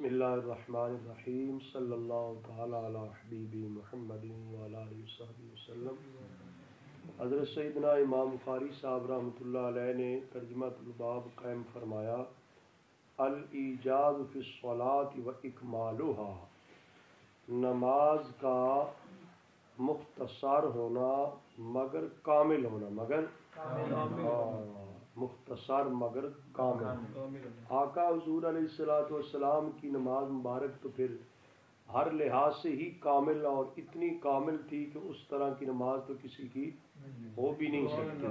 بسم اللہ الرحمن الرحیم صلی اللہ تعالی علی حبیبی محمد وعلی آلہ وصحبہ وسلم۔ حضرت سیدنا امام بخاری صاحب رحمۃ اللہ علیہ نے ترجمہ الباب قائم فرمایا، الایجاز فی الصلاۃ و اکمالها، نماز کا مختصر ہونا مگر کامل ہونا، مختصر مگر کامل۔ آقا حضور علیہ الصلوۃ والسلام کی نماز مبارک تو پھر ہر لحاظ سے ہی کامل اور اتنی کامل تھی کہ اس طرح کی نماز تو کسی کی ہو بھی نہیں سکتی۔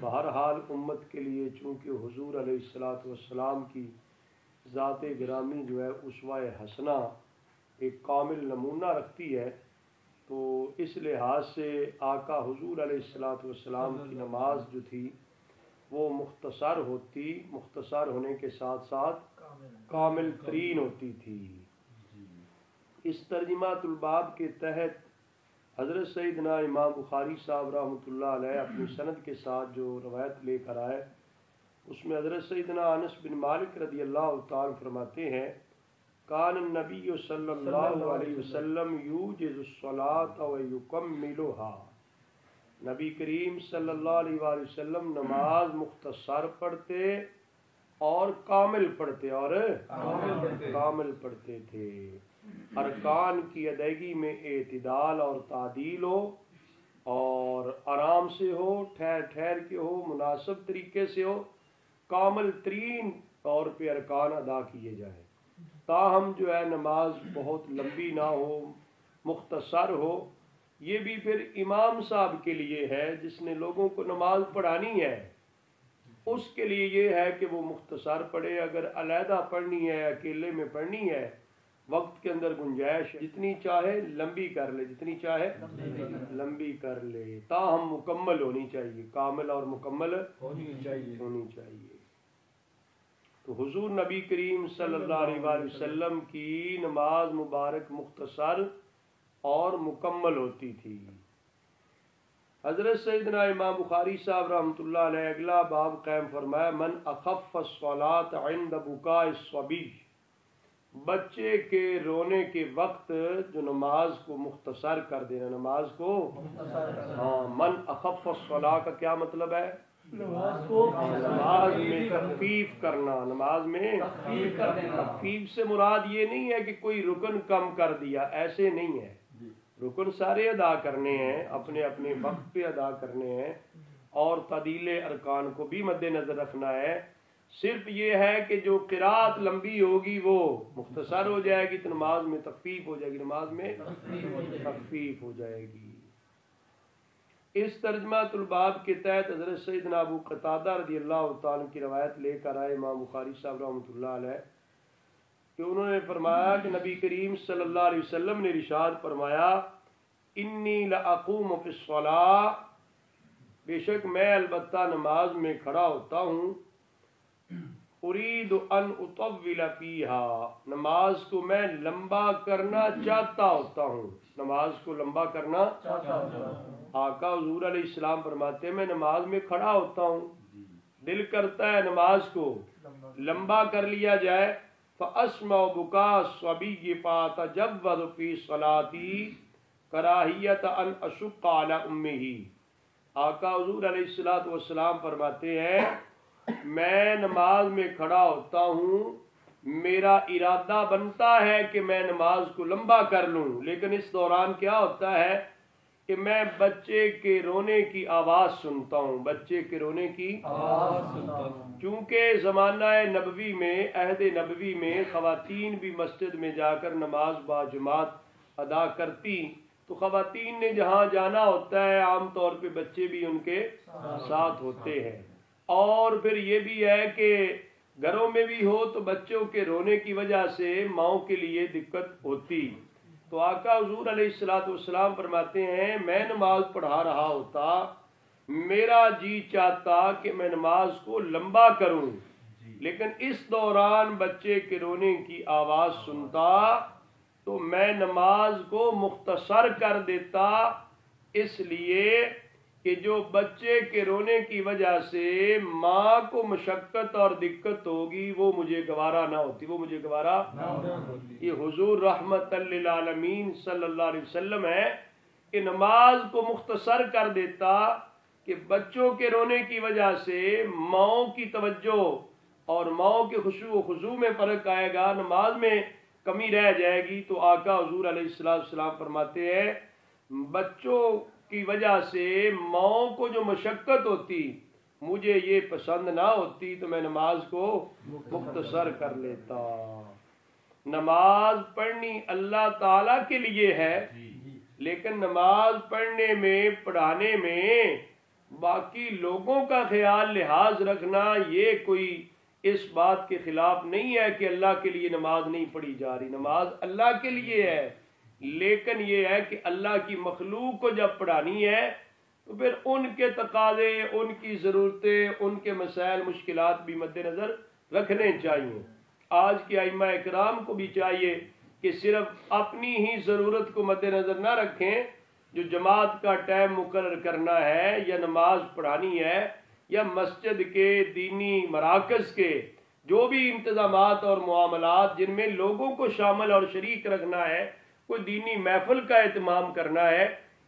بہرحال امت کے لیے چونکہ حضور علیہ الصلوۃ والسلام کی ذات گرامی جو ہے اسوہ حسنہ ایک کامل نمونہ رکھتی ہے، تو اس لحاظ سے آقا حضور علیہ الصلوۃ والسلام کی نماز جو تھی وہ مختصر ہونے کے ساتھ ساتھ کامل ترین ہوتی تھی۔ اس ترجمہ الباب کے تحت حضرت سیدنا امام بخاری صاحب رحمۃ اللہ علیہ اپنی سند کے ساتھ جو روایت لے کر آئے، اس میں حضرت سیدنا انس بن مالک رضی اللہ تعالی فرماتے ہیں، کان النبی صلی اللہ علیہ وسلم یوجز الصلاۃ و یکملها، نبی کریم صلی اللہ علیہ وآلہ وسلم نماز مختصر پڑھتے اور کامل پڑھتے تھے۔ ارکان کی ادائیگی میں اعتدال اور تعدیل ہو، اور آرام سے ہو، ٹھہر کے ہو، مناسب طریقے سے ہو، کامل ترین طور پہ ارکان ادا کیے جائیں۔ تاہم جو ہے نماز بہت لمبی نہ ہو، مختصر ہو۔ یہ بھی پھر امام صاحب کے لیے ہے جس نے لوگوں کو نماز پڑھانی ہے، اس کے لیے یہ ہے کہ وہ مختصر پڑھے۔ اگر علیحدہ پڑھنی ہے، اکیلے میں پڑھنی ہے، وقت کے اندر گنجائش جتنی چاہے لمبی کر لے، تاہم مکمل ہونی چاہیے، کامل اور مکمل ہونی چاہیے۔ تو حضور نبی کریم صلی اللہ علیہ وآلہ وسلم کی نماز مبارک مختصر اور مکمل ہوتی تھی۔ حضرت سیدنا امام بخاری صاحب رحمۃ اللہ علیہ اگلا باب قائم فرمایا، من اخف الصلاۃ عند بکاء الصبی، بچے کے رونے کے وقت جو نماز کو مختصر کر دینا، نماز کو من اخف الصلاۃ کا کیا مطلب ہے؟ نماز میں تخفیف کرنا۔ نماز میں تخفیف سے مراد یہ نہیں ہے کہ کوئی رکن کم کر دیا، ایسے نہیں ہے، رکن سارے ادا کرنے ہیں، اپنے اپنے وقت پہ ادا کرنے ہیں، اور تعدیل ارکان کو بھی مد نظر رکھنا ہے۔ صرف یہ ہے کہ جو قرات لمبی ہوگی وہ مختصر ہو جائے گی، تو نماز میں تخفیف ہو جائے گی، اس ترجمہ الباب کے تحت حضرت سیدنا ابو قتادہ رضی اللہ تعالیٰ کی روایت لے کر آئے امام بخاری صاحب رحمۃ اللہ علیہ کہ انہوں نے فرمایا کہ نبی کریم صلی اللہ علیہ وسلم نے ارشاد فرمایا، انی لاقوم فی الصلاۃ، بے شک میں البتہ نماز میں کھڑا ہوتا ہوں، ارید ان اطول فیہا، نماز کو میں لمبا کرنا چاہتا ہوتا ہوں، نماز کو لمبا کرنا آقا حضور علیہ السلام فرماتے ہیں میں نماز میں کھڑا ہوتا ہوں، دل کرتا ہے نماز کو لمبا کر لیا جائے، فاسمع بکاء الصبی فاتجوز فی صلاتی کراہیت ان اشق علی امہ، آقا حضور علیہ السلام فرماتے ہیں میں نماز میں کھڑا ہوتا ہوں، میرا ارادہ بنتا ہے کہ میں نماز کو لمبا کر لوں، لیکن اس دوران کیا ہوتا ہے کہ میں بچے کے رونے کی آواز سنتا ہوں، چونکہ زمانہ نبوی میں، عہد نبوی میں خواتین بھی مسجد میں جا کر نماز با جماعت ادا کرتی، تو خواتین نے جہاں جانا ہوتا ہے عام طور پہ بچے بھی ان کے ساتھ ہوتے ہیں، اور پھر یہ بھی ہے کہ گھروں میں بھی ہو تو بچوں کے رونے کی وجہ سے ماؤں کے لیے دقت ہوتی، تو آقا حضور علیہ السلام فرماتے ہیں میں نماز پڑھا رہا ہوتا، میرا جی چاہتا کہ میں نماز کو لمبا کروں، لیکن اس دوران بچے کے رونے کی آواز سنتا تو میں نماز کو مختصر کر دیتا، اس لیے کہ جو بچے کے رونے کی وجہ سے ماں کو مشقت اور دقت ہوگی وہ مجھے گوارا نہ ہوتی، وہ مجھے گوارا نہ ہوتی۔ یہ حضور رحمت للعالمین صلی اللہ علیہ وسلم ہے کہ نماز کو مختصر کر دیتا کہ بچوں کے رونے کی وجہ سے ماؤں کی توجہ اور ماؤں کے خشوع و خضوع میں فرق آئے گا، نماز میں کمی رہ جائے گی۔ تو آقا حضور علیہ السلام فرماتے ہیں بچوں کی وجہ سے ماؤں کو جو مشقت ہوتی مجھے یہ پسند نہ ہوتی تو میں نماز کو مختصر کر لیتا۔ نماز پڑھنی اللہ تعالی کے لیے ہے، لیکن نماز پڑھنے میں پڑھانے میں باقی لوگوں کا خیال لحاظ رکھنا یہ کوئی اس بات کے خلاف نہیں ہے کہ اللہ کے لیے نماز نہیں پڑھی جا رہی۔ نماز اللہ کے لیے ہے، لیکن یہ ہے کہ اللہ کی مخلوق کو جب پڑھانی ہے تو پھر ان کے تقاضے، ان کی ضرورتیں، ان کے مسائل مشکلات بھی مد نظر رکھنے چاہیے۔ آج کے ائمہ اکرام کو بھی چاہیے کہ صرف اپنی ہی ضرورت کو مد نظر نہ رکھیں، جو جماعت کا ٹائم مقرر کرنا ہے یا نماز پڑھانی ہے یا مسجد کے دینی مراکز کے جو بھی انتظامات اور معاملات جن میں لوگوں کو شامل اور شریک رکھنا ہے، کوئی دینی محفل کا اہتمام کرنا ہے،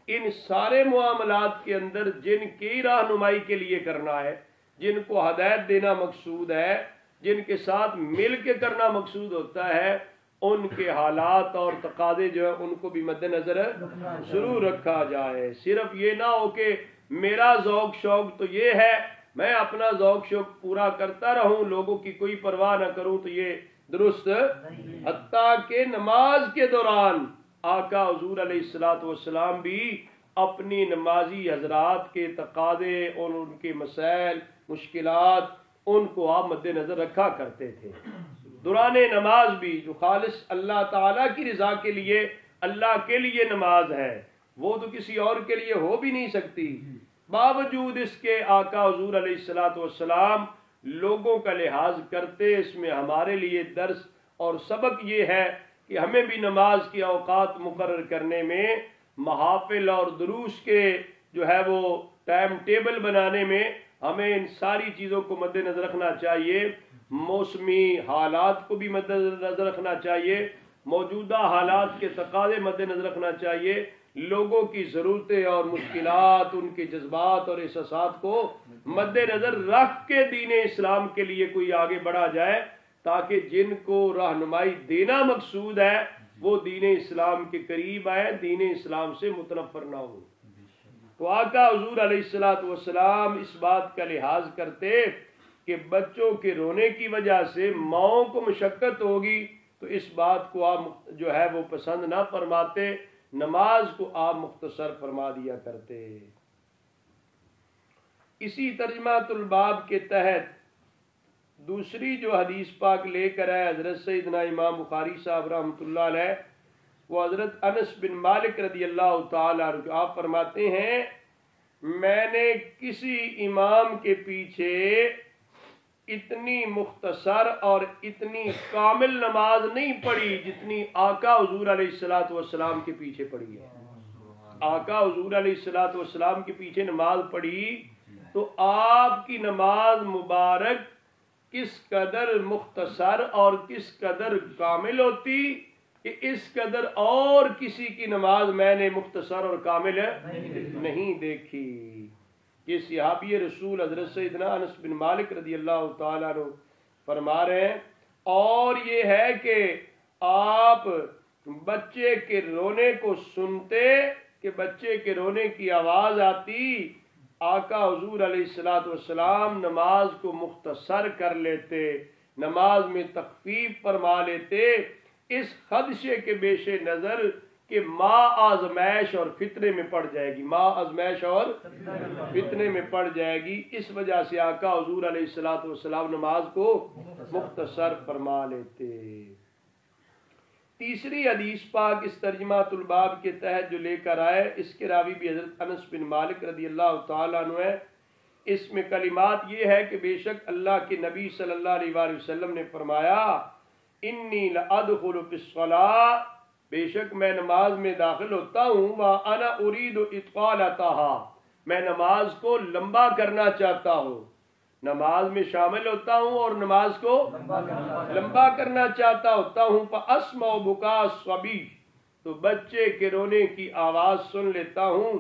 ان سارے معاملات کے اندر جن کی رہنمائی کے لیے کرنا ہے، جن کو ہدایت دینا مقصود ہے، جن کے ساتھ مل کے کرنا مقصود ہوتا ہے، ان کے حالات اور تقاضے جو ہیں ان کو بھی مد نظر ضرور رکھا جائے۔ صرف یہ نہ ہو کہ میرا ذوق شوق تو یہ ہے، میں اپنا ذوق شوق پورا کرتا رہوں، لوگوں کی کوئی پرواہ نہ کروں، تو یہ درست حتیٰ کہ نماز کے دوران آقا حضور علیہ السلام بھی اپنی نمازی حضرات کے تقاضے اور ان کے مسائل مشکلات ان کو آپ مد نظر رکھا کرتے تھے۔ دوران نماز بھی جو خالص اللہ تعالیٰ کی رضا کے لیے، اللہ کے لیے نماز ہے، وہ تو کسی اور کے لیے ہو بھی نہیں سکتی، باوجود اس کے آقا حضور علیہ السلام لوگوں کا لحاظ کرتے۔ اس میں ہمارے لیے درس اور سبق یہ ہے کہ ہمیں بھی نماز کے اوقات مقرر کرنے میں، محافل اور دروس کے جو ہے وہ ٹائم ٹیبل بنانے میں ہمیں ان ساری چیزوں کو مد نظر رکھنا چاہیے۔ موسمی حالات کو بھی مد نظر رکھنا چاہیے، موجودہ حالات کے تقاضے مد نظر رکھنا چاہیے، لوگوں کی ضرورتیں اور مشکلات، ان کے جذبات اور احساسات کو مد نظر رکھ کے دین اسلام کے لیے کوئی آگے بڑھا جائے، تاکہ جن کو رہنمائی دینا مقصود ہے وہ دین اسلام کے قریب آئے، دین اسلام سے متنفر نہ ہو۔ تو آقا حضور علیہ السلام اس بات کا لحاظ کرتے کہ بچوں کے رونے کی وجہ سے ماؤں کو مشقت ہوگی، تو اس بات کو آپ جو ہے وہ پسند نہ فرماتے، نماز کو آپ مختصر فرما دیا کرتے۔ اسی ترجمہ الباب کے تحت دوسری جو حدیث پاک لے کر آئے حضرت سیدنا امام بخاری صاحب رحمۃ اللہ علیہ، وہ حضرت انس بن مالک رضی اللہ تعالیٰ عنہ، آپ فرماتے ہیں میں نے کسی امام کے پیچھے اتنی مختصر اور اتنی کامل نماز نہیں پڑھی جتنی آقا حضور علیہ السلام کے پیچھے پڑھی ہے۔ آقا حضور علیہ السلام کے پیچھے نماز پڑھی تو آپ کی نماز مبارک کس قدر مختصر اور کس قدر کامل ہوتی کہ اس قدر اور کسی کی نماز میں نے مختصر اور کامل نہیں دیکھی۔ یہ صحابی رسول حضرت سیدنا انس بن مالک رضی اللہ تعالیٰ عنہ فرما رہے ہیں، اور یہ ہے کہ آپ بچے کے رونے کو سنتے کہ بچے کے رونے کی آواز آتی، آقا حضور علیہ السلام نماز کو مختصر کر لیتے، نماز میں تخفیف فرما لیتے، اس خدشے کے پیش نظر کہ ماں آزمائش اور فتنے میں پڑ جائے گی، ماں آزمائش اور فتنے میں پڑ جائے گی۔ اس وجہ سے آقا حضور علیہ السلام نماز کو مختصر فرما لیتے۔ تیسری حدیث پاک اس ترجمہ الباب کے تحت جو لے کر آئے، اس کے راوی بھی حضرت انس بن مالک رضی اللہ تعالیٰ عنہ ہے۔ اس میں کلمات یہ ہے کہ بے شک اللہ کے نبی صلی اللہ علیہ وآلہ وسلم نے فرمایا انی لادخل فی الصلاۃ، بے شک میں نماز میں داخل ہوتا ہوں، وَأَنَا أُرِيدُ إِطْفَالَتَهَا، میں نماز کو لمبا کرنا چاہتا ہوں، نماز میں شامل ہوتا ہوں اور نماز کو لمبا کرنا چاہتا ہوتا ہوں، فَأَسْمَعُ بُكَاءَ الصَّبِيِّ، تو بچے کے رونے کی آواز سن لیتا ہوں،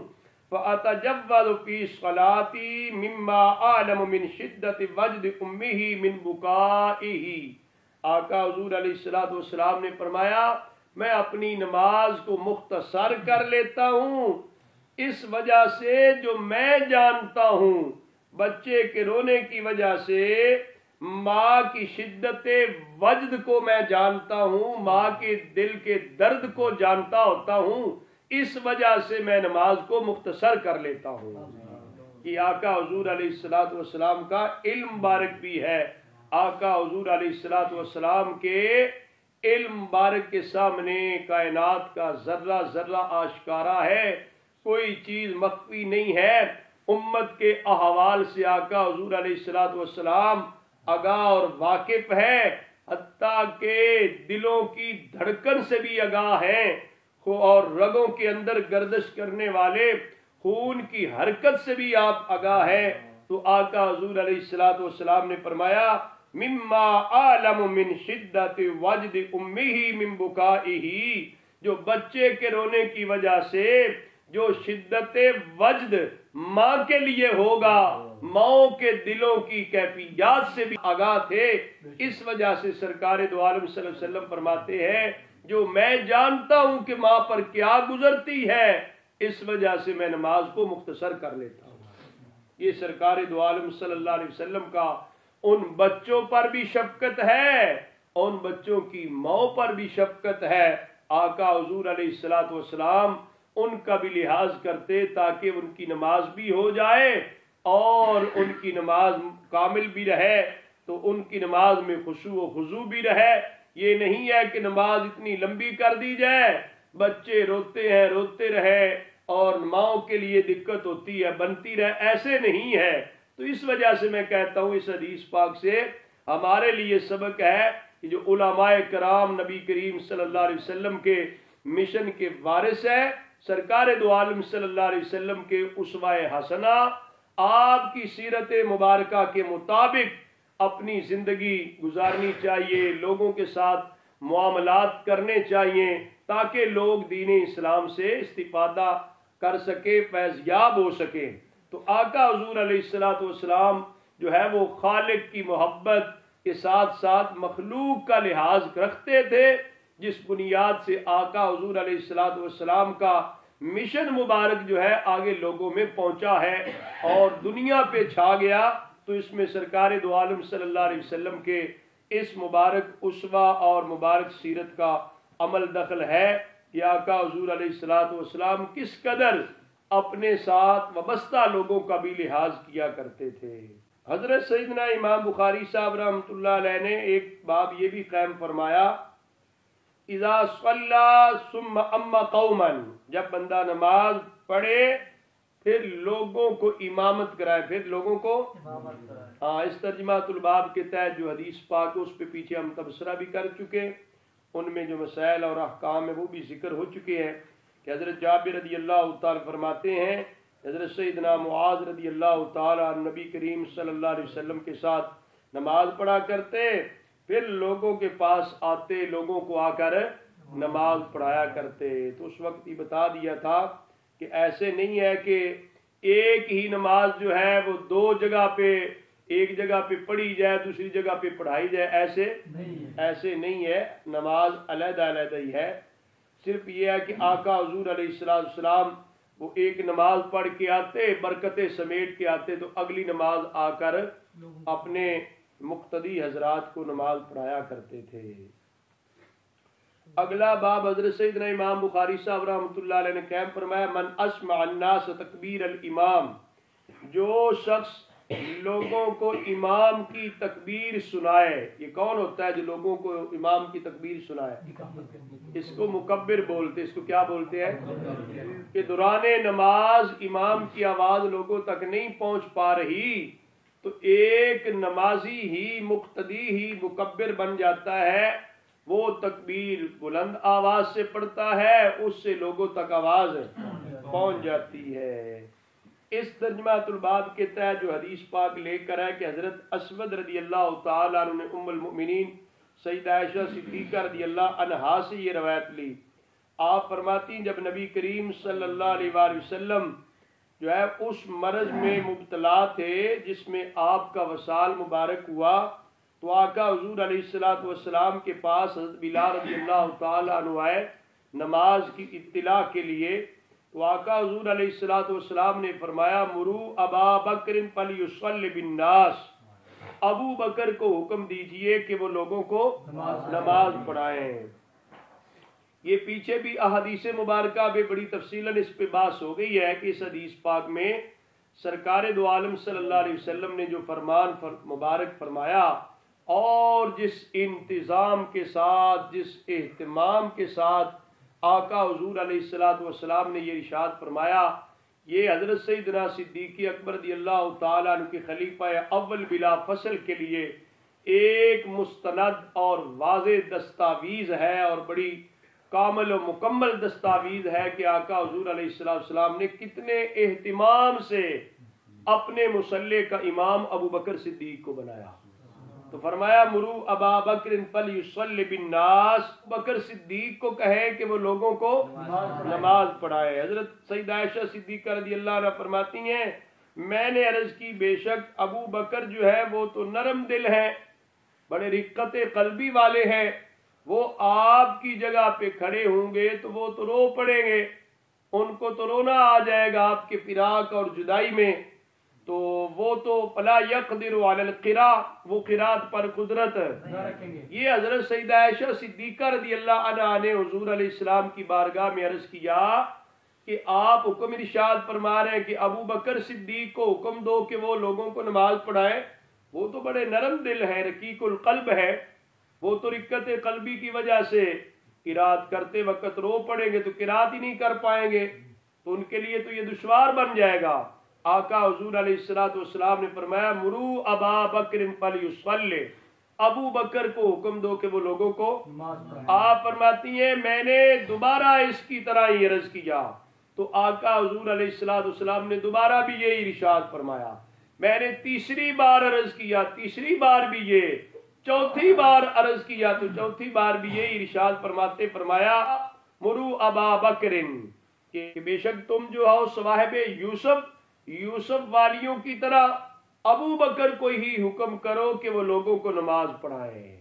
فَأَتَجَوَّزُ فِي صَلَاتِي مِمَّا أَعْلَمُ مِنْ شِدَّةِ وَجْدِ أُمِّهِ مِنْ بُكَائِهِ۔ آقا حضور علیہ السلام نے فرمایا میں اپنی نماز کو مختصر کر لیتا ہوں اس وجہ سے جو میں جانتا ہوں، بچے کے رونے کی وجہ سے ماں کی شدت وجد کو میں جانتا ہوں، ماں کے دل کے درد کو جانتا ہوتا ہوں، اس وجہ سے میں نماز کو مختصر کر لیتا ہوں۔ یہ آقا حضور علیہ السلام کا علم مبارک بھی ہے۔ آقا حضور علیہ السلام کے علم مبارک کے سامنے کائنات کا ذرہ ذرہ آشکارا ہے، کوئی چیز مخفی نہیں ہے۔ امت کے احوال سے آقا حضور علیہ السلام آگاہ اور واقف ہے، حتیٰ کہ دلوں کی دھڑکن سے بھی آگاہ ہیں، اور رگوں کے اندر گردش کرنے والے خون کی حرکت سے بھی آپ آگاہ ہیں۔ تو آقا حضور علیہ السلام نے فرمایا مما عالم من شدت وجد امہ من بکائہ، جو بچے کے رونے کی وجہ سے جو شدت وجد ماں کے لیے ہوگا، ماں کے دلوں کی کیفیات سے بھی آگاہ تھے۔ اس وجہ سے سرکار دو عالم صلی اللہ علیہ وسلم فرماتے ہیں جو میں جانتا ہوں کہ ماں پر کیا گزرتی ہے، اس وجہ سے میں نماز کو مختصر کر لیتا ہوں۔ یہ سرکار دو عالم صلی اللہ علیہ وسلم کا ان بچوں پر بھی شفقت ہے، ان بچوں کی ماں پر بھی شفقت ہے۔ آقا حضور علیہ السلام ان کا بھی لحاظ کرتے تاکہ ان کی نماز بھی ہو جائے اور ان کی نماز کامل بھی رہے، تو ان کی نماز میں خشوع و خضوع بھی رہے۔ یہ نہیں ہے کہ نماز اتنی لمبی کر دی جائے، بچے روتے ہیں روتے رہے اور ماں کے لیے دقت ہوتی ہے بنتی رہے، ایسے نہیں ہے۔ تو اس وجہ سے میں کہتا ہوں اس حدیث پاک سے ہمارے لیے سبق ہے کہ جو علماء کرام نبی کریم صلی اللہ علیہ وسلم کے مشن کے وارث ہیں، سرکار دو عالم صلی اللہ علیہ وسلم کے اسوہ حسنہ، آپ کی سیرت مبارکہ کے مطابق اپنی زندگی گزارنی چاہیے، لوگوں کے ساتھ معاملات کرنے چاہیے تاکہ لوگ دین اسلام سے استفادہ کر سکے، فیضیاب ہو سکے۔ تو آقا حضور علیہ السلام جو ہے وہ خالق کی محبت کے ساتھ ساتھ مخلوق کا لحاظ رکھتے تھے، جس بنیاد سے آقا حضور علیہ السلام کا مشن مبارک جو ہے آگے لوگوں میں پہنچا ہے اور دنیا پہ چھا گیا۔ تو اس میں سرکار دو عالم صلی اللہ علیہ وسلم کے اس مبارک اسوہ اور مبارک سیرت کا عمل دخل ہے کہ آقا حضور علیہ السلام کس قدر اپنے ساتھ وابستہ لوگوں کا بھی لحاظ کیا کرتے تھے۔ حضرت سیدنا امام بخاری صاحب رحمۃ اللہ علیہ نے ایک باب یہ بھی قائم فرمایا، اذا صلی ثم اما قوما، جب بندہ نماز پڑھے پھر لوگوں کو امامت کرائے، پھر لوگوں کو اس ترجمہ الباب کے تحت جو حدیث پاک اس پہ پیچھے ہم تبصرہ بھی کر چکے، ان میں جو مسائل اور احکام ہیں وہ بھی ذکر ہو چکے ہیں کہ حضرت جابر رضی اللہ تعالی فرماتے ہیں حضرت سیدنا معاذ رضی اللہ تعالی نبی کریم صلی اللہ علیہ وسلم کے ساتھ نماز پڑھا کرتے، پھر لوگوں کے پاس آتے، لوگوں کو آ کر نماز پڑھایا کرتے۔ تو اس وقت یہ بتا دیا تھا کہ ایسے نہیں ہے کہ ایک ہی نماز جو ہے وہ دو جگہ پہ، ایک جگہ پہ پڑھی جائے دوسری جگہ پہ پڑھائی جائے، ایسے نہیں ہے، نماز علیحدہ علیحدہ ہی ہے۔ صرف یہ ہے کہ آقا حضور علیہ السلام وہ ایک نماز پڑھ کے آتے، برکتیں سمیٹ کے آتے، تو اگلی نماز آ کر اپنے مقتدی حضرات کو نماز پڑھایا کرتے تھے۔ اگلا باب حضرت سیدنا امام بخاری صاحب رحمۃ اللہ علیہ نے قائم فرمایا، من اسمع الناس تکبیر الامام، جو شخص لوگوں کو امام کی تکبیر سنائے۔ یہ کون ہوتا ہے جو لوگوں کو امام کی تکبیر سنائے؟ اس کو مکبر بولتے، اس کو کیا بولتے ہیں؟ کہ دوران نماز امام کی آواز لوگوں تک نہیں پہنچ پا رہی تو ایک نمازی ہی مقتدی ہی مکبر بن جاتا ہے، وہ تکبیر بلند آواز سے پڑھتا ہے، اس سے لوگوں تک آواز پہنچ جاتی ہے۔ اس ترجمہ الباب کے تحت جو حدیث پاک لے کر ہے کہ حضرت اسود رضی اللہ تعالیٰ عنہ نے ام المؤمنین سیدہ عائشہ صدیقہ رضی اللہ عنہا سے یہ روایت لی. آپ فرماتی ہیں جب نبی کریم صلی اللہ علیہ وآلہ وسلم جو ہے اس مرض میں مبتلا تھے جس میں آپ کا وصال مبارک ہوا تو آقا حضور علیہ السلام کے پاس حضرت بلال رضی اللہ تعالیٰ عنہ آئے نماز کی اطلاع کے لیے. تو آقا حضور علیہ السلام نے فرمایا مرو ابا بکر فلیصلی بالناس، ابو بکر کو حکم دیجئے کہ وہ لوگوں کو نماز پڑھائیں. یہ پیچھے بھی احادیث مبارکہ میں بڑی تفصیلاً اس پہ بحث ہو گئی ہے کہ اس حدیث پاک میں سرکار دو عالم صلی اللہ علیہ وسلم نے جو فرمان مبارک فرمایا اور جس انتظام کے ساتھ جس اہتمام کے ساتھ آقا حضور علیہ السلام نے یہ ارشاد فرمایا، یہ حضرت سیدنا صدیق اکبر رضی اللہ تعالیٰ عنہ کے خلیفہ اول بلا فصل کے لیے ایک مستند اور واضح دستاویز ہے اور بڑی کامل و مکمل دستاویز ہے کہ آقا حضور علیہ السلام نے کتنے اہتمام سے اپنے مصلی کا امام ابو بکر صدیق کو بنایا. تو فرمایا مرو ابا بکر فلیصلی بالناس، بکر صدیق کو کہے کہ وہ لوگوں کو نماز پڑھائے. حضرت سیدہ عائشہ صدیقہ رضی اللہ عنہ فرماتی ہیں میں نے عرض کی بے شک ابو بکر جو ہے وہ تو نرم دل ہیں، بڑے رقت قلبی والے ہیں، وہ آپ کی جگہ پہ کھڑے ہوں گے تو وہ تو رو پڑیں گے، ان کو تو رونا آ جائے گا آپ کے فراق اور جدائی میں، تو وہ تو فلا یقدر علی القراء، وہ قرات پر قدرت. یہ حضرت سیدہ عائشہ صدیقہ رضی اللہ عنہا نے حضور علیہ السلام کی بارگاہ میں عرض کیا کہ آپ حکم ارشاد فرما رہے ہیں کہ ابو بکر صدیق کو حکم دو کہ وہ لوگوں کو نماز پڑھائیں، وہ تو بڑے نرم دل ہے، رقیق القلب ہے، وہ تو رقت قلبی کی وجہ سے قرات کرتے وقت رو پڑیں گے تو قرات ہی نہیں کر پائیں گے، تو ان کے لیے تو یہ دشوار بن جائے گا. آقا حضور علیہ السلام نے فرمایا مرو ابا بکر فلیصلی، ابو بکر کو حکم دو کہ وہ لوگوں کو. آپ فرماتی ہیں میں نے دوبارہ اس کی طرح ہی عرض کیا تو آقا حضور علیہ السلام نے دوبارہ بھی یہی ارشاد فرمایا. میں نے تیسری بار عرض کیا، تیسری بار بھی یہ، چوتھی بار عرض کیا تو چوتھی بار بھی یہی ارشاد فرمایا مرو ابا بکرن، کہ بے شک تم جو ہو صواحب یوسف والیوں کی طرح ابو بکر کو ہی حکم کرو کہ وہ لوگوں کو نماز پڑھائیں.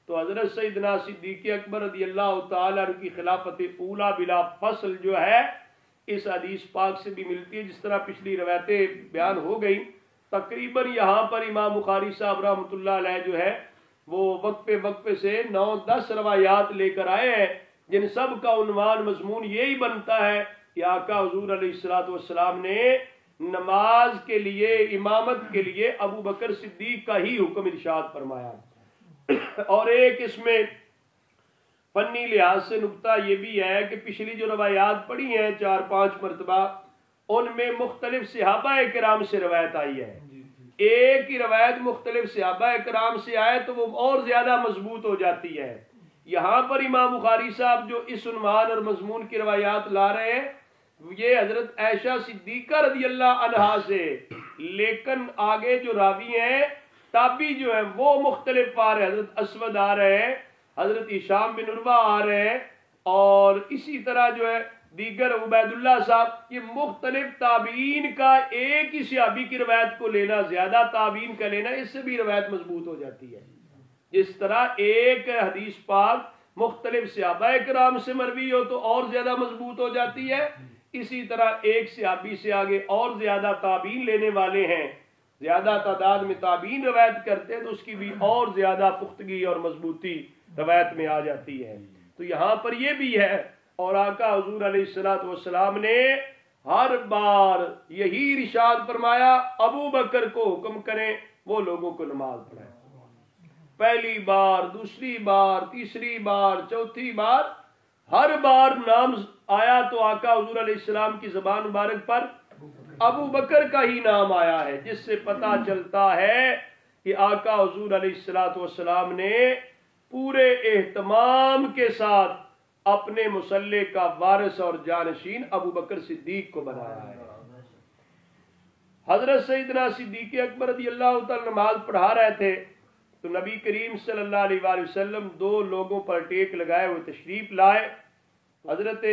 تو حضرت سیدنا صدیق اکبر رضی اللہ تعالیٰ عنہ کی خلافت اولا بلا فصل جو ہے اس حدیث پاک سے بھی ملتی ہے، جس طرح پچھلی روایتیں بیان ہو گئی. تقریباً یہاں پر امام بخاری صاحب رحمۃ اللہ علیہ جو ہے وہ وقفے سے 9-10 روایات لے کر آئے ہیں جن سب کا عنوان مضمون یہی بنتا ہے کہ آقا حضور علیہ السلام نے نماز کے لیے امامت کے لیے ابو بکر صدیق کا ہی حکم ارشاد فرمایا. اور ایک اس میں فنی لحاظ سے نقطہ یہ بھی ہے کہ پچھلی جو روایات پڑھی ہیں 4-5 مرتبہ ان میں مختلف صحابہ کرام سے روایت آئی ہے. ایک ہی روایت مختلف صحابہ کرام سے آئے تو وہ اور زیادہ مضبوط ہو جاتی ہے. یہاں پر امام بخاری صاحب جو اس عنوان اور مضمون کی روایات لا رہے ہیں یہ حضرت عائشہ صدیقہ رضی اللہ عنہا سے، لیکن آگے جو راوی ہیں تابعی جو ہیں وہ مختلف آ رہے ہیں. حضرت اسود آ رہے ہیں، حضرت ہشام بن عروہ آ رہے ہیں، اور اسی طرح جو ہے دیگر عبید اللہ صاحب. یہ مختلف تابعین کا ایک ہی صحابی کی روایت کو لینا، زیادہ تابعین کا لینا، اس سے بھی روایت مضبوط ہو جاتی ہے. جس طرح ایک حدیث پاک مختلف صحابہ کرام سے مروی ہو تو اور زیادہ مضبوط ہو جاتی ہے، اسی طرح ایک صحابی سے آگے اور زیادہ تابعین لینے والے ہیں، زیادہ تعداد میں تابعین روایت کرتے ہیں تو اس کی بھی اور زیادہ پختگی اور مضبوطی روایت میں آ جاتی ہے. تو یہاں پر یہ بھی ہے، اور آقا حضور علیہ السلام نے ہر بار یہی ارشاد فرمایا ابو بکر کو حکم کریں وہ لوگوں کو نماز پڑھائیں. پہلی بار، دوسری بار، تیسری بار، چوتھی بار، ہر بار نام آیا تو آقا حضور علیہ السلام کی زبان مبارک پر ابو بکر کا ہی نام آیا ہے، جس سے پتہ چلتا ہے کہ آقا حضور علیہ السلام نے پورے اہتمام کے ساتھ اپنے مصلی کا وارث اور جانشین ابو بکر صدیق کو بنایا ہے. حضرت سیدنا صدیق اکبر رضی اللہ تعالی نماز پڑھا رہے تھے تو نبی کریم صلی اللہ علیہ وآلہ وسلم دو لوگوں پر ٹیک لگائے ہوئے تشریف لائے. حضرت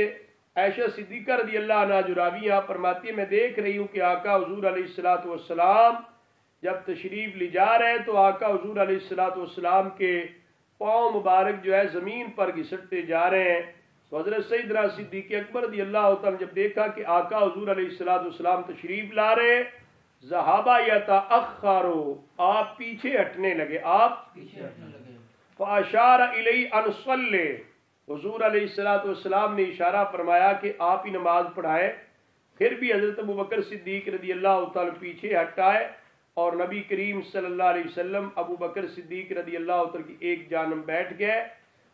عائشہ صدیقہ رضی اللہ عنہا جو راویہ فرماتی ہے میں دیکھ رہی ہوں کہ آقا حضور علیہ الصلوۃ والسلام جب تشریف لے جا رہے تو آقا حضور علیہ الصلوۃ والسلام کے پاؤں مبارک جو ہے زمین پر گھسٹتے جا رہے ہیں. تو حضرت سیدنا صدیق اکبر رضی اللہ تعالی جب دیکھا کہ آقا حضور علیہ الصلوۃ والسلام تشریف لا رہے ذہابا یتاخروا آپ پیچھے ہٹنے لگے. آپ پیچھے ہٹنے لگے. فاشار الی ان صلی حضور علیہ الصلوۃ والسلام نے اشارہ فرمایا کہ آپ ہی نماز پڑھائیں. پھر بھی حضرت ابوبکر صدیق رضی اللہ تعالی پیچھے ہٹائے اور نبی کریم صلی اللہ علیہ وسلم ابو بکر صدیق رضی اللہ تعالی کی ایک جانب بیٹھ گئے.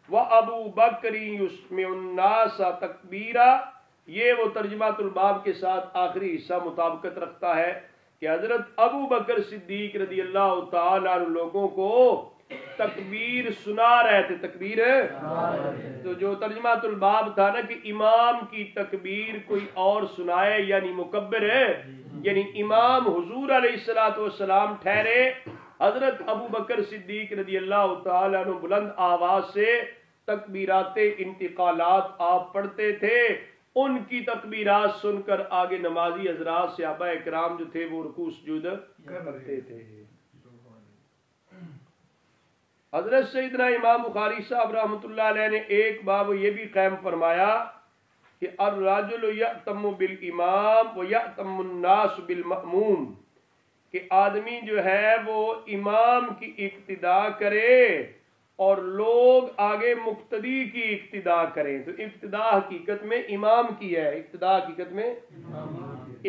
وَأَبُو بَكْرٍ يُسْمِعُ النَّاسَ تَكْبِيرًا یہ وہ ترجمہ الباب کے ساتھ آخری حصہ مطابقت رکھتا ہے کہ حضرت ابو بکر صدیق رضی اللہ تعالی عنہ لوگوں کو تکبیر سنا رہے تھے. تکبیر تو جو ترجمہ الباب تھا نا کہ امام کی تکبیر کوئی اور سنائے یعنی مکبر ہے یعنی امام حضور علیہ الصلوۃ والسلام ٹھہرے. حضرت ابو بکر صدیق رضی اللہ تعالی عنہ بلند آواز سے تکبیرات انتقالات آپ پڑھتے تھے. ان کی تکبیرات سن کر آگے نمازی حضرات صحابہ اکرام جو تھے وہ رکوع سجود کرتے تھے. حضرت سیدنا امام بخاری صاحب رحمۃ اللہ علیہ نے ایک باب یہ بھی قائم فرمایا کہ الرجل یأتم بالامام ویأتم الناس بالمأموم کہ آدمی جو ہے وہ امام کی اقتداء کرے اور لوگ آگے مقتدی کی اقتداء کریں. تو اقتداء حقیقت میں امام کی ہے. اقتداء حقیقت میں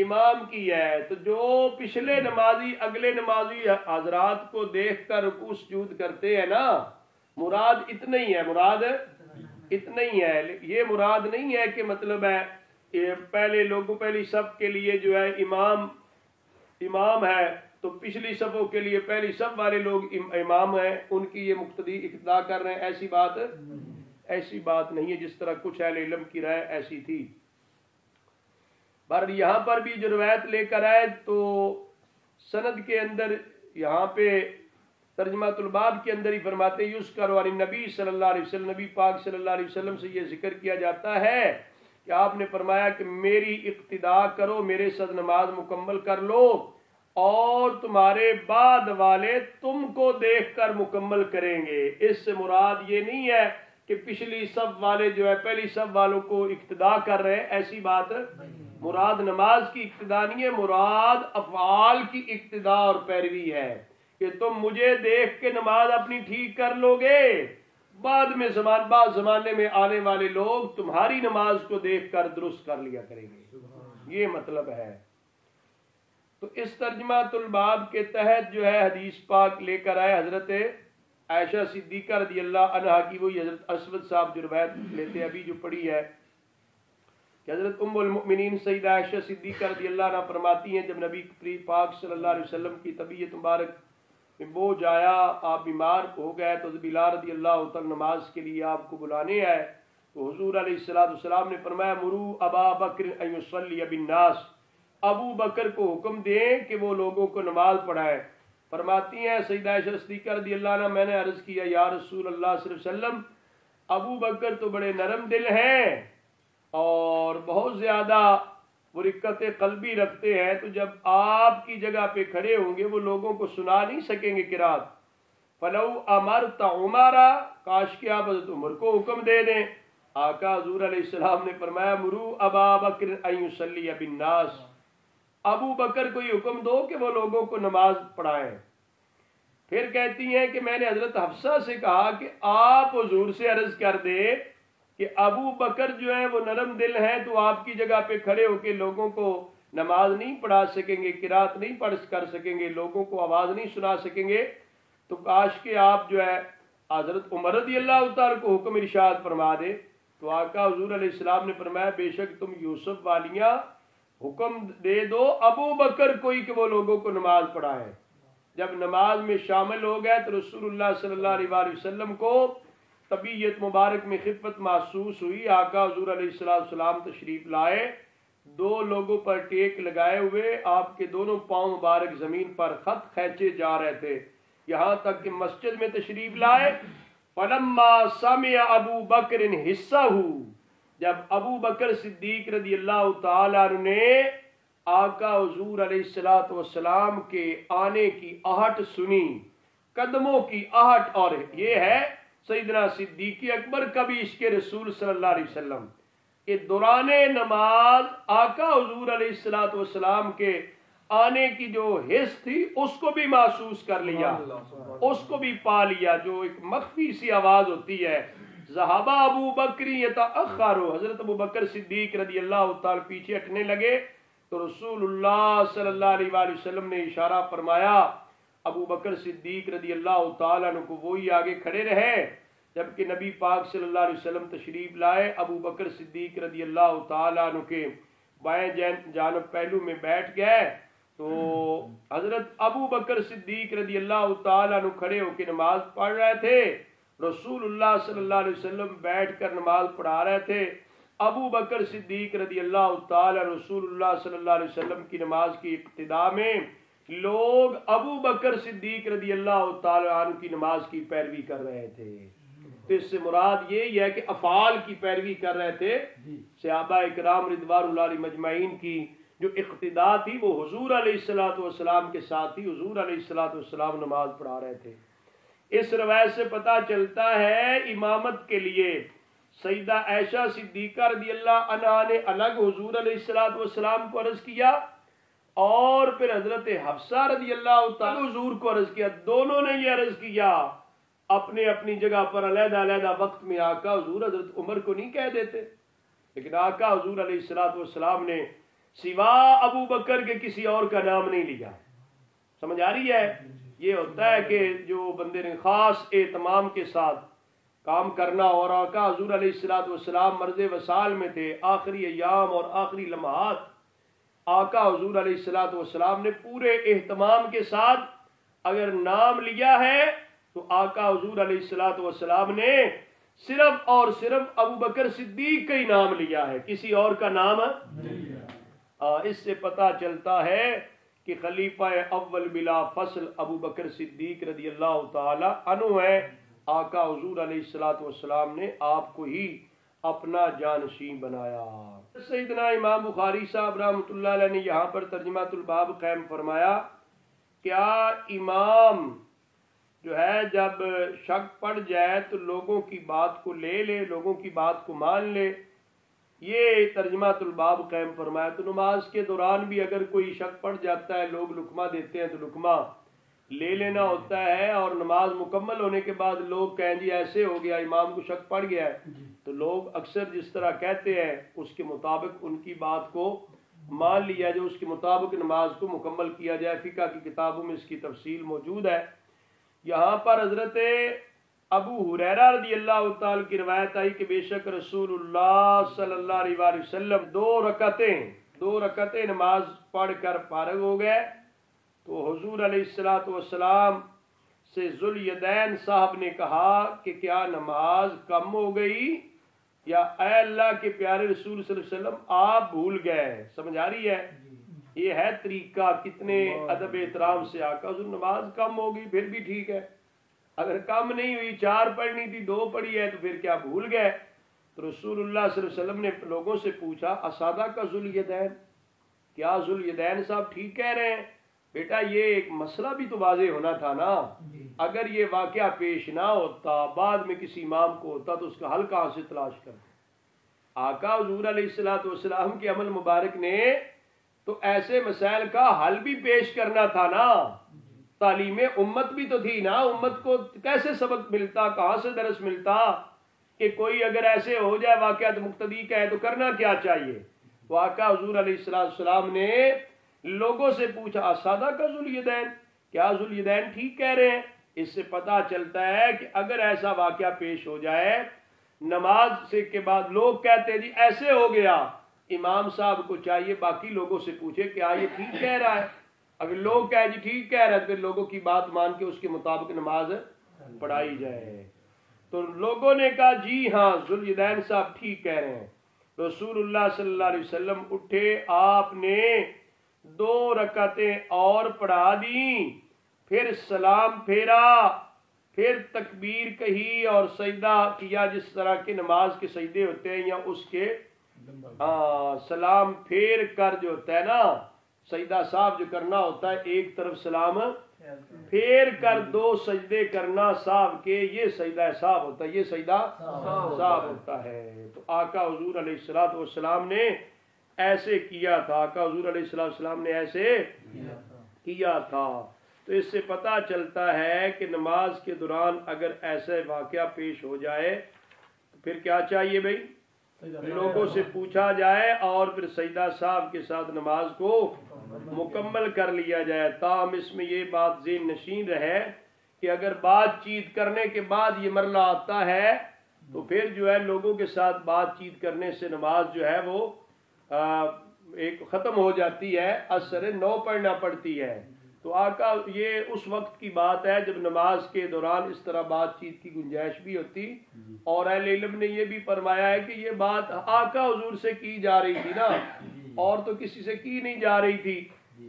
امام کی ہے. تو جو پچھلے نمازی اگلے نمازی حضرات کو دیکھ کر رکوع سجود کرتے ہیں نا مراد اتنا ہی ہے. مراد اتنا ہی ہے. یہ مراد نہیں ہے کہ مطلب ہے پہلے لوگوں پہلی صف کے لیے جو ہے امام ہے تو پچھلی صفوں کے لیے پہلی صف والے لوگ امام ہیں ان کی یہ مقتدی اقتداء کر رہے ہیں. ایسی بات نہیں ہے جس طرح کچھ اہل علم کی رائے ایسی تھی. پر یہاں پر بھی جو روایت لے کر آئے تو سند کے اندر یہاں پہ ترجمہ الباب کے اندر ہی فرماتے یذکر عن النبی صلی اللہ علیہ وسلم نبی پاک صلی اللہ علیہ وسلم سے یہ ذکر کیا جاتا ہے کہ آپ نے فرمایا کہ میری اقتداء کرو میرے ساتھ نماز مکمل کر لو اور تمہارے بعد والے تم کو دیکھ کر مکمل کریں گے. اس سے مراد یہ نہیں ہے کہ پچھلی صف والے جو ہے پہلی صف والوں کو اقتداء کر رہے ہیں. ایسی بات مراد نماز کی اقتداء نہیں ہے. مراد افعال کی اقتداء اور پیروی ہے کہ تم مجھے دیکھ کے نماز اپنی ٹھیک کر لو گے بعد میں بعد زمانے میں آنے والے لوگ تمہاری نماز کو دیکھ کر درست کر لیا کریں گے. یہ مطلب ہے. تو اس ترجمہ الباب کے تحت جو ہے حدیث پاک لے کر آئے حضرت عائشہ صدیقہ رضی اللہ عنہا کی. وہی حضرت اسود صاحب جو روایت لیتے ابھی جو پڑھی ہے کہ حضرت ام المؤمنین سیدہ عائشہ صدیقہ رضی اللہ عنہا فرماتی ہیں جب نبی پاک صلی اللہ علیہ وسلم کی طبیعت مبارک میں بوجھ آیا آپ بیمار ہو گئے تو بلال رضی اللہ تعالی نماز کے لیے آپ کو بلانے آئے تو حضور علیہ الصلوۃ والسلام نے فرمایا مرو ابا بکر ان یصلی بالناس ابو بکر کو حکم دیں کہ وہ لوگوں کو نماز پڑھائے. فرماتی ہیں سیدہ عائشہ صدیقہ رضی اللہ عنہ میں نے عرض کیا یا رسول اللہ صلی اللہ علیہ وسلم ابو بکر تو بڑے نرم دل ہیں اور بہت زیادہ وہ رقت قلبی رکھتے ہیں تو جب آپ کی جگہ پہ کھڑے ہوں گے وہ لوگوں کو سنا نہیں سکیں گے قرات. فلو امرت عمرا کاش کہ آپ حضرت عمر کو حکم دے دیں. آقا حضور علیہ السلام نے فرمایا مرو ابا بکر ان یصلی بالناس ابو بکر کو یہ حکم دو کہ وہ لوگوں کو نماز پڑھائیں. پھر کہتی ہیں کہ میں نے حضرت حفصہ سے کہا کہ آپ حضور سے عرض کر دے کہ ابو بکر جو ہیں وہ نرم دل ہیں تو آپ کی جگہ پہ کھڑے ہو کے لوگوں کو نماز نہیں پڑھا سکیں گے قرات نہیں پڑھ کر سکیں گے لوگوں کو آواز نہیں سنا سکیں گے تو کاش کہ آپ جو ہے حضرت عمر رضی اللہ تعالی کو حکم ارشاد فرما دے. تو آقا حضور علیہ السلام نے فرمایا بے شک تم یوسف والیاں حکم دے دو ابو بکر کوئی کہ وہ لوگوں کو نماز پڑھائے. جب نماز میں شامل ہو گئے تو رسول اللہ صلی اللہ علیہ وسلم کو طبیعت مبارک میں خفت محسوس ہوئی. آقا حضور علیہ السلام تشریف لائے دو لوگوں پر ٹیک لگائے ہوئے آپ کے دونوں پاؤں مبارک زمین پر خط کھینچے جا رہے تھے، یہاں تک کہ مسجد میں تشریف لائے۔ فلما سمع ابو بکر حصہ، جب ابو بکر صدیق رضی اللہ تعالیٰ عنہ نے آقا حضور علیہ السلام کے آنے کی آہٹ سنی، قدموں کی آہٹ، اور یہ ہے سیدنا صدیق اکبر کا بھی عشق رسول صلی اللہ علیہ وسلم کہ دوران نماز آقا حضور علیہ السلام کے آنے کی جو حس تھی اس کو بھی محسوس کر لیا، اس کو بھی پا لیا، جو ایک مخفی سی آواز ہوتی ہے، ذہب ابو بکر یتأخر، حضرت ابو بکر صدیق رضی اللہ تعالی پیچھے ہٹنے لگے تو رسول اللہ صلی اللہ علیہ وآلہ وسلم نے اشارہ فرمایا ابو بکر صدیق رضی اللہ تعالیٰ عنہ کو وہی آگے کھڑے رہے، جبکہ نبی پاک صلی اللہ علیہ وسلم تشریف لائے۔ ابو بکر صدیق رضی اللہ تعالیٰ عنہ کے بائیں جانب پہلو میں بیٹھ گئے تو حضرت ابو بکر صدیق رضی اللہ تعالیٰ عنہ کھڑے ہو کے نماز پڑھ رہے تھے، رسول اللہ صلی اللہ علیہ وسلم بیٹھ کر نماز پڑھا رہے تھے۔ ابو بکر صدیق رضی اللہ تعالیٰ رسول اللہ صلی اللہ علیہ وسلم کی نماز کی اقتداء میں لوگ ابو بکر صدیق رضی اللہ تعالیٰ عنہ کی نماز کی پیروی کر رہے تھے۔ تو اس سے مراد یہی ہے کہ افعال کی پیروی کر رہے تھے، صحابہ اکرام رضوان اللہ علیہ مجمعین کی جو اقتداء تھی وہ حضور علیہ السلام کے ساتھ ہی حضور علیہ السلام نماز پڑھا رہے تھے۔ اس روایت سے پتہ چلتا ہے امامت کے لیے سیدہ عائشہ صدیقہ رضی اللہ عنہا نے الگ حضور علیہ السلام کو عرض کیا اور پھر حضرت حفصہ رضی اللہ تعالی حضور کو عرض کیا، دونوں نے یہ عرض کیا اپنے اپنی جگہ پر علیحدہ علیحدہ وقت میں۔ آقا حضور حضرت عمر کو نہیں کہہ دیتے، لیکن آقا حضور علیہ السلام نے سوا ابو بکر کے کسی اور کا نام نہیں لیا۔ سمجھ آ رہی ہے؟ یہ ہوتا ہے کہ جو بندے نے خاص اہتمام کے ساتھ کام کرنا، اور آقا حضور علیہ السلام مرض وصال میں تھے، آخری ایام اور آخری لمحات آقا حضور علیہ السلام نے پورے اہتمام کے ساتھ اگر نام لیا ہے تو آقا حضور علیہ السلام نے صرف اور صرف ابو بکر صدیق کا ہی نام لیا ہے، کسی اور کا نام نہیں لیا۔ اس سے پتہ چلتا ہے کہ خلیفہ اول بلا فصل ابو بکر صدیق رضی اللہ تعالی عنہ ہے۔ آقا حضور علیہ السلام نے آپ کو ہی اپنا جانشین بنایا۔ سیدنا امام بخاری صاحب رحمۃ اللہ علیہ نے یہاں پر ترجمہ الباب قائم فرمایا، کیا امام جو ہے جب شک پڑ جائے تو لوگوں کی بات کو لے لے، لوگوں کی بات کو مان لے؟ یہ ترجمہ الباب قائم فرمایا۔ تو نماز کے دوران بھی اگر کوئی شک پڑ جاتا ہے، لوگ لقمہ دیتے ہیں تو لقمہ لے لینا ہوتا ہے، اور نماز مکمل ہونے کے بعد لوگ کہیں جی ایسے ہو گیا، امام کو شک پڑ گیا ہے، تو لوگ اکثر جس طرح کہتے ہیں اس کے مطابق ان کی بات کو مان لیا جو اس کے مطابق نماز کو مکمل کیا جائے۔ فقہ کی کتابوں میں اس کی تفصیل موجود ہے۔ یہاں پر حضرت ابو ہریرہ رضی اللہ تعالی کی روایت آئی کہ بے شک رسول اللہ صلی اللہ علیہ وآلہ وسلم دو رکعتیں نماز پڑھ کر فارغ ہو گئے تو حضور علیہ السلام سے ذوالیدین صاحب نے کہا کہ کیا نماز کم ہو گئی، یا اے اللہ کے پیارے رسول صلی اللہ علیہ وسلم آپ بھول گئے؟ سمجھ آ رہی ہے؟ یہ ہے طریقہ، کتنے ادب احترام سے آقا حضور نماز کم ہوگی پھر بھی ٹھیک ہے، اگر کم نہیں ہوئی 4 پڑھنی تھی 2 پڑھی ہے تو پھر کیا بھول گئے؟ تو رسول اللہ صلی اللہ علیہ وسلم نے لوگوں سے پوچھا اسادہ کا ذوالیدین، کیا ذوالیدین صاحب ٹھیک کہہ رہے ہیں؟ بیٹا یہ ایک مسئلہ بھی تو واضح ہونا تھا نا، اگر یہ واقعہ پیش نہ ہوتا، بعد میں کسی امام کو ہوتا تو اس کا حل کہاں سے تلاش کرتے؟ آقا حضور علیہ السلام کے عمل مبارک نے تو ایسے مسائل کا حل بھی پیش کرنا تھا نا، تعلیم امت بھی تو تھی نا، امت کو کیسے سبق ملتا، کہاں سے درس ملتا کہ کوئی اگر ایسے ہو جائے واقعات مقتدی کا ہے تو کرنا کیا چاہیے؟ تو آقا حضور علیہ السلام نے لوگوں سے پوچھا اسادہ کا ذوالیدین، کیا ذوالیدین ٹھیک کہہ رہے ہیں؟ اس سے پتہ چلتا ہے کہ اگر ایسا واقعہ پیش ہو جائے نماز سے کے بعد لوگ کہتے ہیں جی ایسے ہو گیا، امام صاحب کو چاہیے باقی لوگوں سے پوچھے کیا یہ ٹھیک کہہ رہا ہے، اگر لوگ کہیں جی ٹھیک کہہ رہا ہے پھر لوگوں کی بات مان کے اس کے مطابق نماز پڑھائی جائے۔ تو لوگوں نے کہا جی ہاں ذوالیدین صاحب ٹھیک کہہ رہے ہیں، رسول اللہ صلی اللہ علیہ وسلم اٹھے، آپ نے 2 رکعتیں اور پڑھا دیں، پھر سلام پھیرا، پھر تکبیر کہی اور سجدہ کیا، جس طرح کے نماز کے سجدے ہوتے ہیں، یا اس کے سلام پھیر کر جو ہوتا ہے نا سجدہ صاحب جو کرنا ہوتا ہے، ایک طرف سلام پھیر کر 2 سجدے کرنا صاحب کے، یہ سجدہ صاحب ہوتا ہے، یہ سجدہ صاحب ہوتا ہے۔ تو آقا حضور علیہ السلام نے ایسے کیا تھا، آقا حضور علیہ السلام نے ایسے کیا تھا۔ تو اس سے پتہ چلتا ہے کہ نماز کے دوران اگر ایسے واقعہ پیش ہو جائے تو پھر کیا چاہیے بھائی؟ لوگوں سے پوچھا جائے اور پھر سجدہ صاحب کے ساتھ نماز کو مکمل کر لیا جائے۔ تاہم اس میں یہ بات ذہن نشین رہے کہ اگر بات چیت کرنے کے بعد یہ مرحلہ آتا ہے تو پھر جو ہے لوگوں کے ساتھ بات چیت کرنے سے نماز جو ہے وہ ایک ختم ہو جاتی ہے، اثر نو پڑھنا پڑتی ہے۔ تو آقا یہ اس وقت کی بات ہے جب نماز کے دوران اس طرح بات چیت کی گنجائش بھی ہوتی، اور اہل علم نے یہ بھی فرمایا ہے کہ یہ بات آقا حضور سے کی جا رہی تھی نا، اور تو کسی سے کی نہیں جا رہی تھی،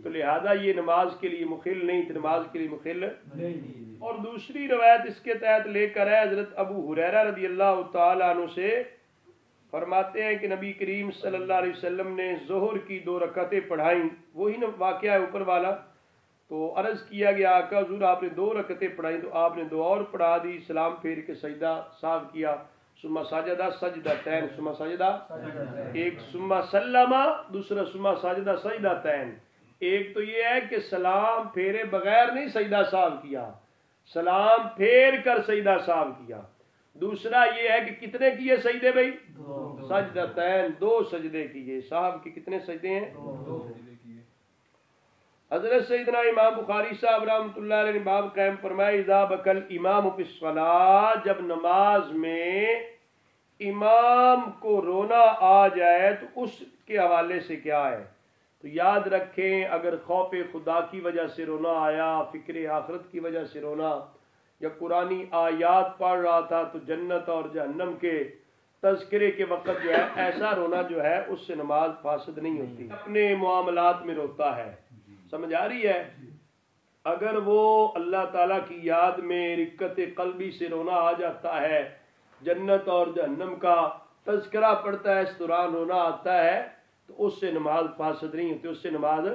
تو لہذا یہ نماز کے لیے مخل نہیں تھی، نماز کے لیے مخل نہیں۔ اور دوسری روایت اس کے تحت لے کر ہے حضرت ابو ہریرہ رضی اللہ تعالیٰ عنہ سے، فرماتے ہیں کہ نبی کریم صلی اللہ علیہ وسلم نے ظہر کی 2 رکعتیں پڑھائیں، وہی واقعہ ہے اوپر والا۔ تو عرض کیا گیا آقا حضور آپ نے 2 رکعتیں پڑھائیں، تو آپ نے 2 اور پڑھا دی، سلام پھیر کے سجدہ صاحب کیا، ثم سجدہ سجدتین، ثم سجدہ ایک، ثم سلم دوسرا، ثم سجدہ سجدتین۔ ایک تو یہ ہے کہ سلام پھیرے بغیر نہیں سجدہ صاحب کیا، سلام پھیر کر سجدہ صاحب کیا۔ دوسرا یہ ہے کہ کتنے کیے سجدے بھائی؟ سجدتین، 2 سجدے کیے۔ صاحب کے کتنے سجدے ہیں؟ حضرت سیدنا امام بخاری صاحب رحمۃ اللہ علیہ نے باب قائم فرمایا اذا بکل امام فی الصلاۃ، جب نماز میں امام کو رونا آ جائے تو اس کے حوالے سے کیا ہے؟ تو یاد رکھیں اگر خوف خدا کی وجہ سے رونا آیا، فکر آخرت کی وجہ سے رونا، یا قرآنی آیات پڑھ رہا تھا تو جنت اور جہنم کے تذکرے کے وقت جو ہے ایسا رونا جو ہے اس سے نماز فاسد نہیں ہوتی، اپنے معاملات میں روتا ہے۔ سمجھ آ رہی ہے؟ اگر وہ اللہ تعالیٰ کی یاد میں رقت قلبی سے رونا آ جاتا ہے، جنت اور جہنم کا تذکرہ پڑتا ہے، اس دوران رونا آتا ہے، تو اس سے نماز فاسد نہیں ہوتی، اس سے نماز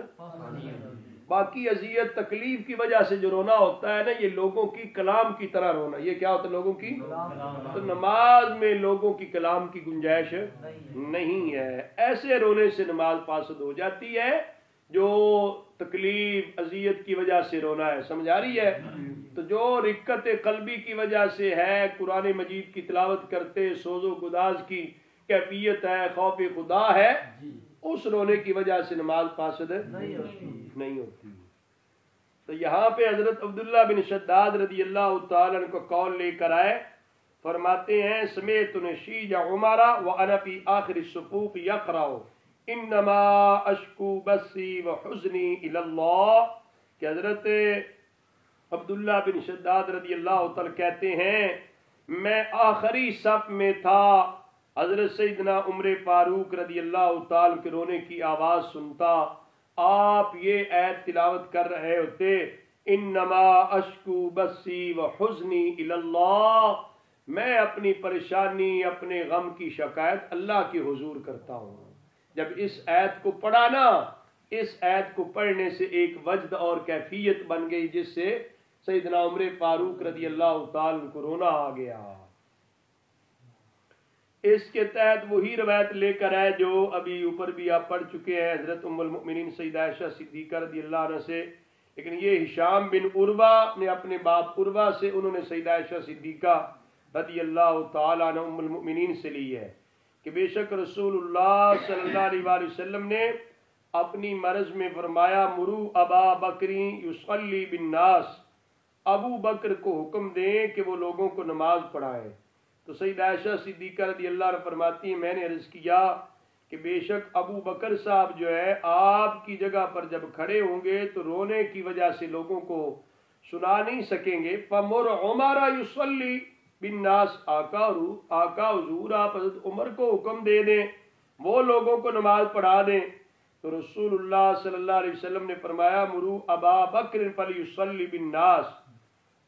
باقی اذیت تکلیف کی وجہ سے جو رونا ہوتا ہے نا، یہ لوگوں کی کلام کی طرح رونا، یہ کیا ہوتا ہے لوگوں کی؟ تو نماز میں لوگوں کی کلام کی گنجائش نہیں ہے، ایسے رونے سے نماز فاسد ہو جاتی ہے جو تکلیف اذیت کی وجہ سے رونا ہے۔ سمجھ آ رہی ہے؟ تو جو رقت قلبی کی وجہ سے ہے، قرآن مجید کی تلاوت کرتے سوز و گداز کی کیفیت ہے، خوف خدا ہے، اس رونے کی وجہ سے نماز فاسد نہیں ہوتی۔ تو یہاں پہ حضرت عبداللہ بن شداد رضی اللہ تعالیٰ عنہ کو قول لے کر آئے، فرماتے ہیں سمیت نشیج عمر وانا فی آخر الصفوف یقرأ انما اشکو بسی و حزنی الی اللہ، کہ حضرت عبداللہ بن شداد رضی اللہ تعالیٰ کہتے ہیں میں آخری صف میں تھا، حضرت سیدنا عمر فاروق رضی اللہ تعالیٰ کے رونے کی آواز سنتا، آپ یہ آیت تلاوت کر رہے ہوتے انما اشکو بسی و حزنی الی اللہ، میں اپنی پریشانی اپنے غم کی شکایت اللہ کے حضور کرتا ہوں۔ جب اس آیت کو پڑھا نا، اس آیت کو پڑھنے سے ایک وجد اور کیفیت بن گئی جس سے سیدنا عمر فاروق رضی اللہ تعالیٰ کو رونا آ گیا۔ اس کے تحت وہی روایت لے کر آئے جو ابھی اوپر بھی آپ پڑھ چکے ہیں حضرت ام المؤمنین سیدہ عائشہ صدیقہ رضی اللہ عنہ سے، لیکن یہ ہشام بن عروہ نے اپنے باپ عروہ سے انہوں نے سیدہ عائشہ صدیقہ رضی اللہ تعالیٰ عنہ ام المؤمنین سے لی ہے کہ بے شک رسول اللہ صلی اللہ علیہ وآلہ وسلم نے اپنی مرض میں فرمایا مرو ابا بکری یصلی بالناس، ابو بکر کو حکم دیں کہ وہ لوگوں کو نماز پڑھائیں۔ تو سیدہ عائشہ صدیقہ رضی اللہ عنہ فرماتی ہیں میں نے عرض کیا کہ بے شک ابو بکر صاحب جو ہے آپ کی جگہ پر جب کھڑے ہوں گے تو رونے کی وجہ سے لوگوں کو سنا نہیں سکیں گے، فمر عمر یصلی بالناس، آقا حضور آپ حضرت عمر کو حکم دے دیں وہ لوگوں کو نماز پڑھا دیں۔ تو رسول اللہ صلی اللہ علیہ وسلم نے فرمایا مرو ابا بکر فلیصلی بالناس،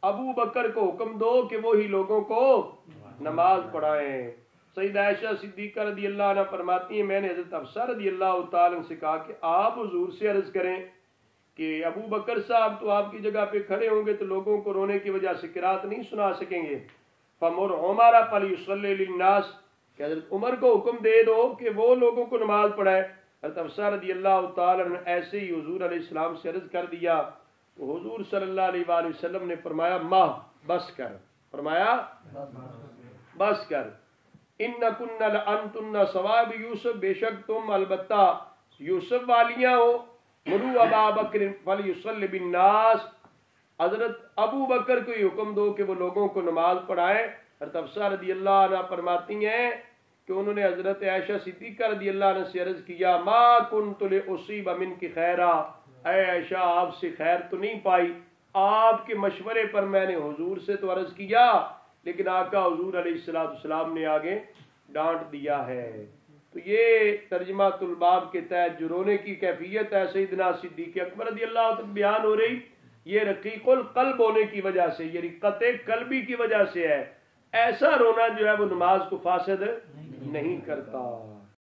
ابو بکر کو حکم دو کہ وہی لوگوں کو نماز پڑھائیں۔ سیدہ عائشہ صدیقہ رضی اللہ عنہ فرماتی ہیں میں نے حضرت حفصہ رضی اللہ تعالیٰ عنہ سے کہا کہ آپ حضور سے عرض کریں کہ ابو بکر صاحب تو آپ کی جگہ پہ کھڑے ہوں گے تو لوگوں کو رونے کی وجہ سے قرات نہیں سنا سکیں گے، فمر عمر فلیصلی للناس، کہ حضرت عمر کو حکم دے دو کہ وہ لوگوں کو نماز پڑھائے۔ حضرت حفصہ رضی اللہ تعالیٰ عنہ ایسے ہی حضور علیہ السلام سے عرض کر دیا تو حضور صلی اللہ علیہ وآلہ وسلم نے فرمایا ماہ بس کر، فرمایا بس کر، اِنَّكُنَّ لَأَنْتُنَّ ثواب یوسف، بے شک تم البتہ یوسف والیاں ہو، مرو ابا بکر فلیصلی بالناس، حضرت ابو بکر کو یہ حکم دو کہ وہ لوگوں کو نماز پڑھائیں۔ حضرت حفصہ رضی اللہ عنہ فرماتی ہیں کہ انہوں نے حضرت عائشہ صدیقہ رضی اللہ عنہ سے عرض کیا ما کنت لأصیب منک خیرا، اے عائشہ آپ سے خیر تو نہیں پائی، آپ کے مشورے پر میں نے حضور سے تو عرض کیا لیکن آقا حضور علیہ السلام نے آگے ڈانٹ دیا ہے۔ تو یہ ترجمہ الباب کے تحت جو رونے کی کیفیت ہے سیدنا صدیق اکبر رضی اللہ عنہ تک بیان ہو رہی، یہ رقیق القلب ہونے کی وجہ سے، یہ رقت قلبی کی وجہ سے ہے۔ ایسا رونا جو ہے وہ نماز کو فاسد نہیں کرتا۔